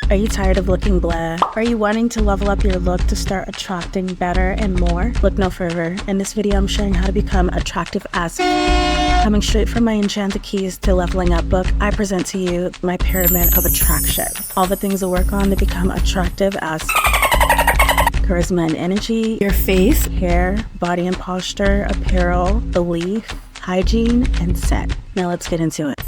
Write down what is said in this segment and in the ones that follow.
Are you tired of looking blah? Are you wanting to level up your look to start attracting better and more? Look no further. In this video, I'm sharing how to become attractive as Coming straight from my Enchanted Keys to Leveling Up book, I present to you my pyramid of attraction. All the things to work on to become attractive as charisma and energy, your face, hair, body and posture, apparel, belief, hygiene, and scent. Now let's get into it.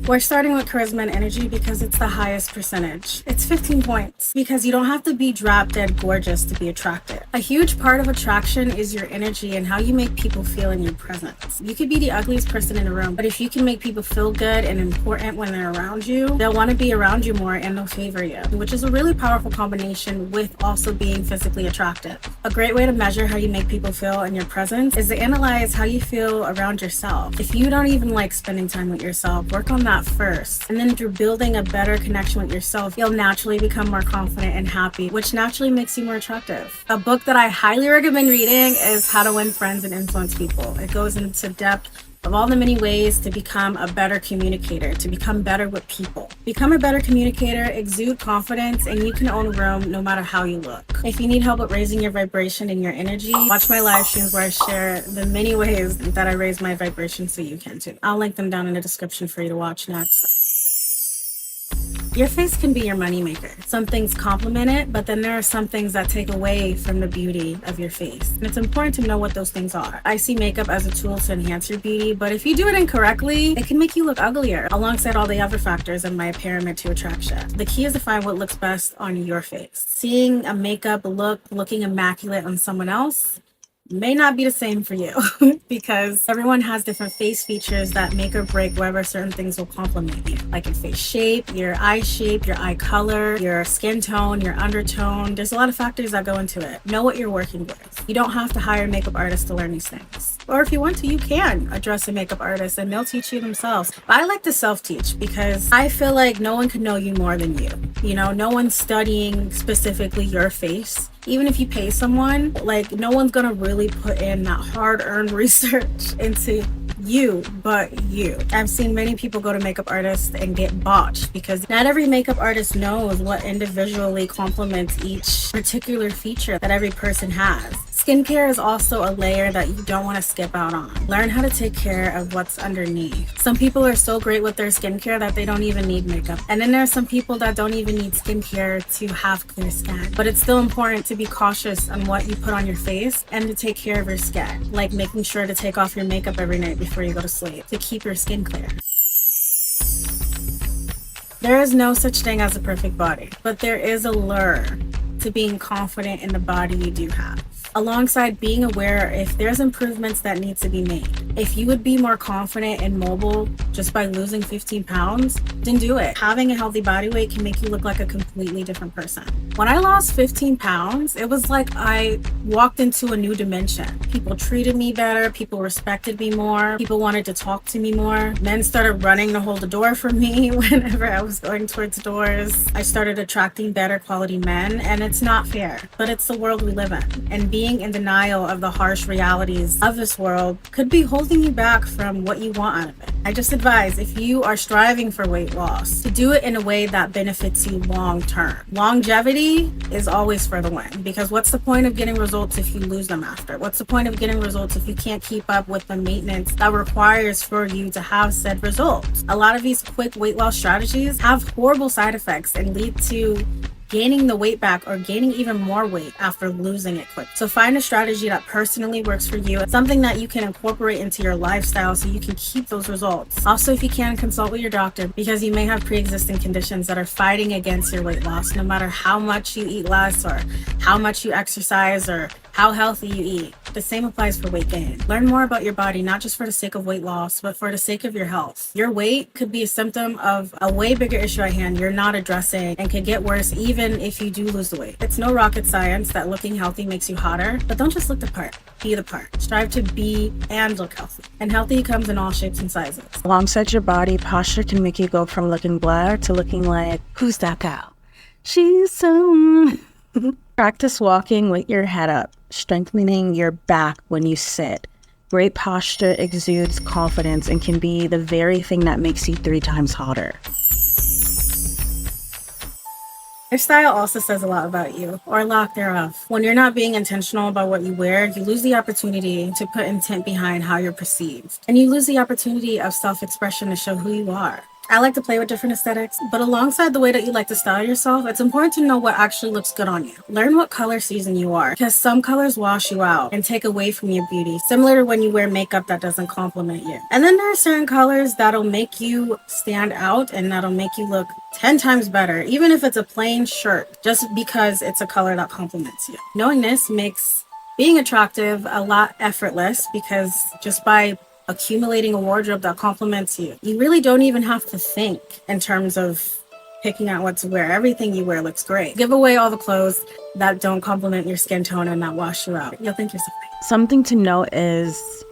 We're starting with charisma and energy because it's the highest percentage. It's 15 points because you don't have to be drop dead gorgeous to be attractive. A huge part of attraction is your energy and how you make people feel in your presence. You could be the ugliest person in the room, but if you can make people feel good and important when they're around you, they'll want to be around you more and they'll favor you, which is a really powerful combination with also being physically attractive. A great way to measure how you make people feel in your presence is to analyze how you feel around yourself. If you don't even like spending time with yourself, work on that first, and then through building a better connection with yourself, you'll naturally become more confident and happy, which naturally makes you more attractive. A book that I highly recommend reading is How to Win Friends and Influence People. It goes into depth of all the many ways to become a better communicator, to become better with people. Become a better communicator, exude confidence, and you can own a room no matter how you look. If you need help with raising your vibration and your energy, watch my live streams where I share the many ways that I raise my vibration so you can too. I'll link them down in the description for you to watch next. Your face can be your moneymaker. Some things complement it, but then there are some things that take away from the beauty of your face. And it's important to know what those things are. I see makeup as a tool to enhance your beauty, but if you do it incorrectly, it can make you look uglier, alongside all the other factors in my pyramid to attraction. The key is to find what looks best on your face. Seeing a makeup look looking immaculate on someone else may not be the same for you because everyone has different face features that make or break whether certain things will complement you, like your face shape, your eye color, your skin tone, your undertone. There's a lot of factors that go into it. Know what you're working with. You don't have to hire a makeup artist to learn these things. Or if you want to, you can address a makeup artist and they'll teach you themselves. But I like to self-teach because I feel like no one can know you more than you. You know, no one's studying specifically your face. Even if you pay someone, like, no one's gonna really put in that hard-earned research into you but you. I've seen many people go to makeup artists and get botched because not every makeup artist knows what individually complements each particular feature that every person has. Skincare is also a layer that you don't want to skip out on. Learn how to take care of what's underneath. Some people are so great with their skincare that they don't even need makeup. And then there are some people that don't even need skincare to have clear skin. But it's still important to be cautious on what you put on your face and to take care of your skin. Like making sure to take off your makeup every night before you go to sleep to keep your skin clear. There is no such thing as a perfect body, but there is a lure to being confident in the body you do have, alongside being aware if there's improvements that need to be made. If you would be more confident and mobile just by losing 15 pounds, then do it. Having a healthy body weight can make you look like a completely different person. When I lost 15 pounds, it was like I walked into a new dimension. People treated me better, people respected me more, people wanted to talk to me more. Men started running to hold the door for me whenever I was going towards doors. I started attracting better quality men, and it's not fair, but it's the world we live in. And being in denial of the harsh realities of this world could be holding you back from what you want out of it. I just advise, if you are striving for weight loss, to do it in a way that benefits you long term. Longevity is always for the win, because what's the point of getting results if you lose them after? What's the point of getting results if you can't keep up with the maintenance that requires for you to have said results? A lot of these quick weight loss strategies have horrible side effects and lead to gaining the weight back or gaining even more weight after losing it quick. So find a strategy that personally works for you, something that you can incorporate into your lifestyle so you can keep those results. Also, if you can, consult with your doctor because you may have pre-existing conditions that are fighting against your weight loss, no matter how much you eat less or how much you exercise or how healthy you eat. The same applies for weight gain. Learn more about your body, not just for the sake of weight loss, but for the sake of your health. Your weight could be a symptom of a way bigger issue at hand you're not addressing and could get worse even if you do lose the weight. It's no rocket science that looking healthy makes you hotter, but don't just look the part, be the part. Strive to be and look healthy. And healthy comes in all shapes and sizes. Alongside your body, posture can make you go from looking blah to looking like, who's that gal? She's so... Practice walking with your head up, strengthening your back when you sit. Great posture exudes confidence and can be the very thing that makes you 3 times hotter. Your style also says a lot about you, or lack thereof. When you're not being intentional about what you wear, you lose the opportunity to put intent behind how you're perceived. And you lose the opportunity of self-expression to show who you are. I like to play with different aesthetics, but alongside the way that you like to style yourself, it's important to know what actually looks good on you. Learn what color season you are, because some colors wash you out and take away from your beauty, similar to when you wear makeup that doesn't compliment you. And then there are certain colors that'll make you stand out and that'll make you look 10 times better, even if it's a plain shirt, just because it's a color that compliments you. Knowing this makes being attractive a lot effortless, because just by accumulating a wardrobe that compliments you, you really don't even have to think in terms of picking out what to wear. Everything you wear looks great. Give away all the clothes that don't compliment your skin tone and that wash you out. You'll think you're something. Something to note is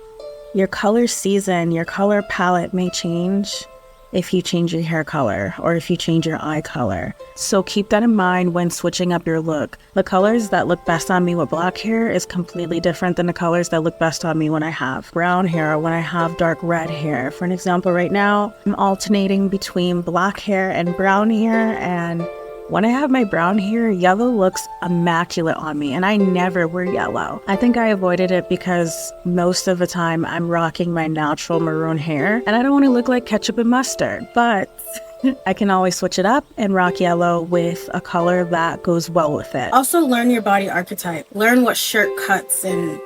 your color season, your color palette may change if you change your hair color or if you change your eye color. So keep that in mind when switching up your look. The colors that look best on me with black hair is completely different than the colors that look best on me when I have brown hair or when I have dark red hair. For an example, right now, I'm alternating between black hair and brown hair, and when I have my brown hair, yellow looks immaculate on me, and I never wear yellow. I think I avoided it because most of the time I'm rocking my natural maroon hair, and I don't want to look like ketchup and mustard, but I can always switch it up and rock yellow with a color that goes well with it. Also, learn your body archetype. Learn what shirt cuts and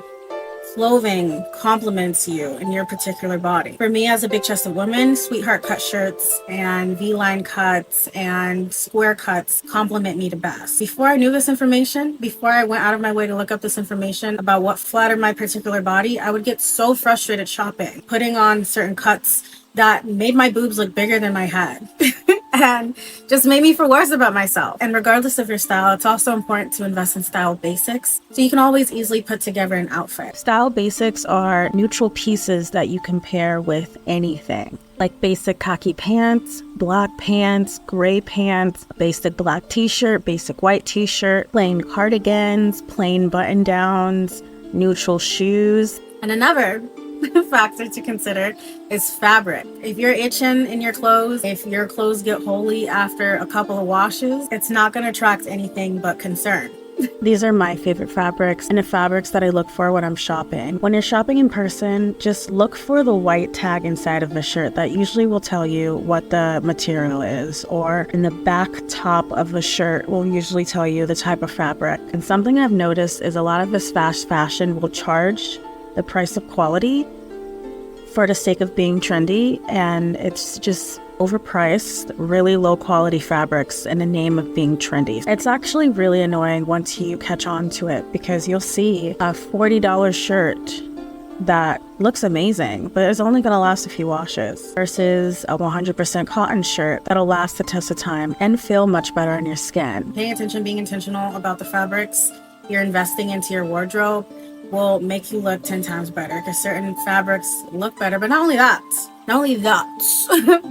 clothing complements you in your particular body. For me, as a big-chested woman, sweetheart cut shirts and V-line cuts and square cuts complement me the best. Before I knew this information, before I went out of my way to look up this information about what flattered my particular body, I would get so frustrated shopping, putting on certain cuts that made my boobs look bigger than my head. And just made me feel worse about myself. And regardless of your style, it's also important to invest in style basics so you can always easily put together an outfit. Style basics are neutral pieces that you can pair with anything, like basic khaki pants, black pants, gray pants, basic black t-shirt, basic white t-shirt, plain cardigans, plain button downs, neutral shoes. And another factor to consider is fabric. If you're itching in your clothes, if your clothes get holey after a couple of washes, it's not going to attract anything but concern. These are my favorite fabrics and the fabrics that I look for when I'm shopping. When you're shopping in person, just look for the white tag inside of the shirt. That usually will tell you what the material is, or in the back top of the shirt will usually tell you the type of fabric. And something I've noticed is a lot of this fast fashion will charge the price of quality for the sake of being trendy, and it's just overpriced, really low quality fabrics in the name of being trendy. It's actually really annoying once you catch on to it, because you'll see a $40 shirt that looks amazing, but it's only going to last a few washes, versus a 100% cotton shirt that'll last the test of time and feel much better on your skin. Paying attention, being intentional about the fabrics you're investing into your wardrobe will make you look 10 times better, because certain fabrics look better. But not only that,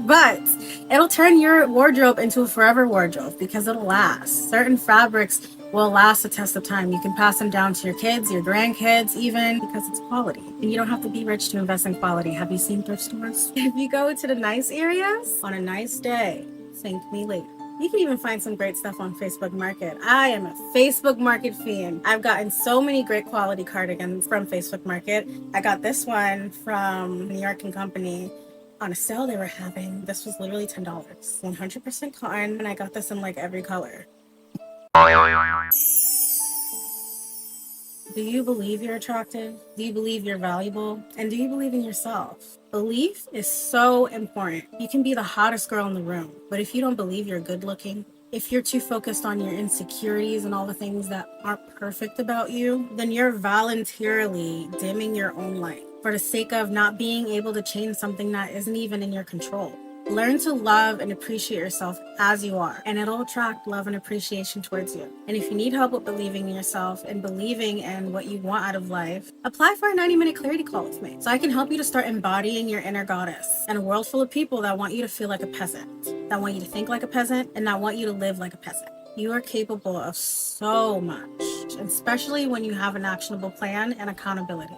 but it'll turn your wardrobe into a forever wardrobe, because it'll last. Certain fabrics will last the test of time. You can pass them down to your kids, your grandkids even, because it's quality. And you don't have to be rich to invest in quality. Have you seen thrift stores? If you go to the nice areas on a nice day, thank me later. You can even find some great stuff on Facebook Market. I am a Facebook Market fiend. I've gotten so many great quality cardigans from Facebook Market. I got this one from New York & Company on a sale they were having. This was literally $10. 100% cotton, and I got this in like every color. Do you believe you're attractive? Do you believe you're valuable? And do you believe in yourself? Belief is so important. You can be the hottest girl in the room, but if you don't believe you're good looking, if you're too focused on your insecurities and all the things that aren't perfect about you, then you're voluntarily dimming your own light for the sake of not being able to change something that isn't even in your control. Learn to love and appreciate yourself as you are, and it'll attract love and appreciation towards you. And if you need help with believing in yourself and believing in what you want out of life, apply for a 90-minute clarity call with me, so I can help you to start embodying your inner goddess in a world full of people that want you to feel like a peasant, that want you to think like a peasant, and that want you to live like a peasant. You are capable of so much, especially when you have an actionable plan and accountability.